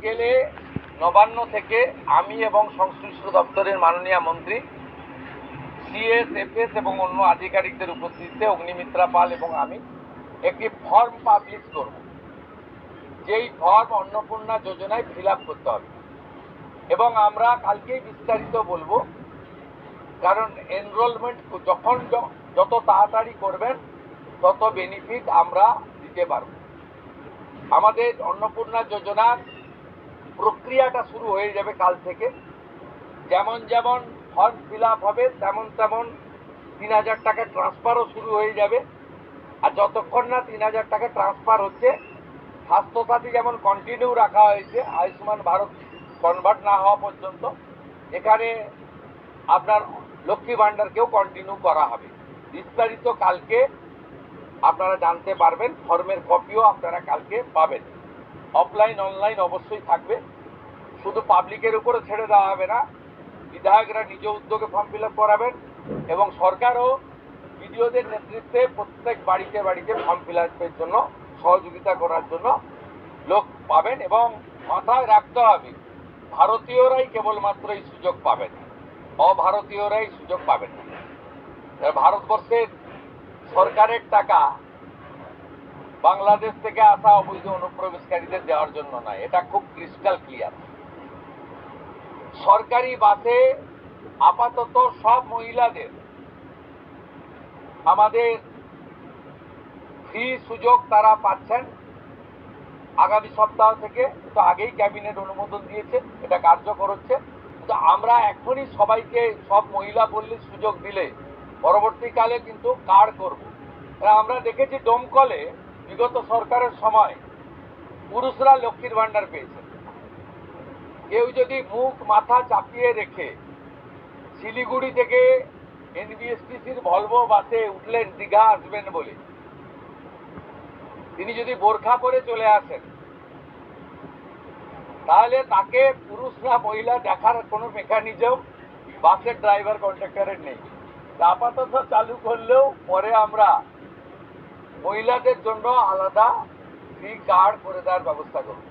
বিকেলে নবান্ন থেকে আমি এবং সংশ্লিষ্ট দপ্তরের মাননীয় মন্ত্রী সিএস এফএস এবং অন্য আধিকারিকদের উপস্থিতিতে অগ্নিমিত্রা পাল এবং আমি একটি ফর্ম পাবলিশ করব, যেই ফর্ম অন্নপূর্ণা যোজনায় ফিল আপ করতে হবে এবং আমরা কালকেই বিস্তারিত বলবো। কারণ এনরোলমেন্ট যখন যত তাড়াতাড়ি করবেন তত বেনিফিট আমরা দিতে পারব। আমাদের অন্নপূর্ণা যোজনার প্রক্রিয়াটা শুরু হয়ে যাবে কাল থেকে। যেমন যেমন ফর্ম ফিল আপ হবে তেমন তেমন ৩,০০০ টাকা ট্রান্সফারও শুরু হয়ে যাবে। আর যতক্ষণ না ৩,০০০ টাকা ট্রান্সফার হচ্ছে, স্বাস্থ্যসাথী যেমন কন্টিনিউ রাখা হয়েছে আয়ুষ্মান ভারত কনভার্ট না হওয়া পর্যন্ত, এখানে আপনার লক্ষ্মী ভাণ্ডারকেও কন্টিনিউ করা হবে। বিস্তারিত কালকে আপনারা জানতে পারবেন। ফর্মের কপিও আপনারা কালকে পাবেন। অফলাইন অনলাইন অবশ্যই থাকবে, শুধু পাবলিকের উপরে ছেড়ে দেওয়া হবে না। বিধায়করা নিজ উদ্যোগে ফর্ম ফিল আপ করাবেন এবং সরকারও বিডিওদের নেতৃত্বে প্রত্যেক বাড়িতে বাড়িতে ফর্ম ফিল আপের জন্য সহযোগিতা করার জন্য লোক পাবেন। এবং মাথায় রাখতে হবে, ভারতীয়রাই কেবলমাত্র এই সুযোগ পাবেন, অভারতীয়রাই সুযোগ পাবেন না। ভারতবর্ষের সরকারের টাকা বাংলাদেশ থেকে আসা অবৈধ অনুপ্রবেশকারীদের দেওয়ার জন্য নয়, এটা খুব ক্রিস্টাল ক্লিয়ার। সরকারি বাসে আপাতত সব মহিলাদের আমাদের ফ্রি সুযোগ তারা পাচ্ছেন আগামী সপ্তাহ থেকে। তো আগেই ক্যাবিনেট অনুমোদন দিয়েছে, এটা কার্যকর হচ্ছে। কিন্তু আমরা এখনই সবাইকে সব মহিলা বললে সুযোগ দিলে পরবর্তীকালে কিন্তু কার্ড করব। আমরা দেখেছি ডোমকলে বিগত সরকারের সময় পুরুষরা লক্ষ্মীর ভাণ্ডার পেয়েছে। কেউ যদি মুখ মাথা চাপিয়ে রেখে শিলিগুড়ি থেকে এনবিএসটিসির ভলভো বাসে উঠলেন দীঘা আসবেন বলে, তিনি যদি বোরখা পরে চলে আসেন, তাহলে তাকে পুরুষরা মহিলা দেখার কোনো মেকানিজম বাসের ড্রাইভার কন্ট্রাক্টরের নেই। আপাতত চালু করলেও পরে আমরা মহিলাদের জন্য আলাদা ফ্রি কার্ড করে দেওয়ার ব্যবস্থা করব।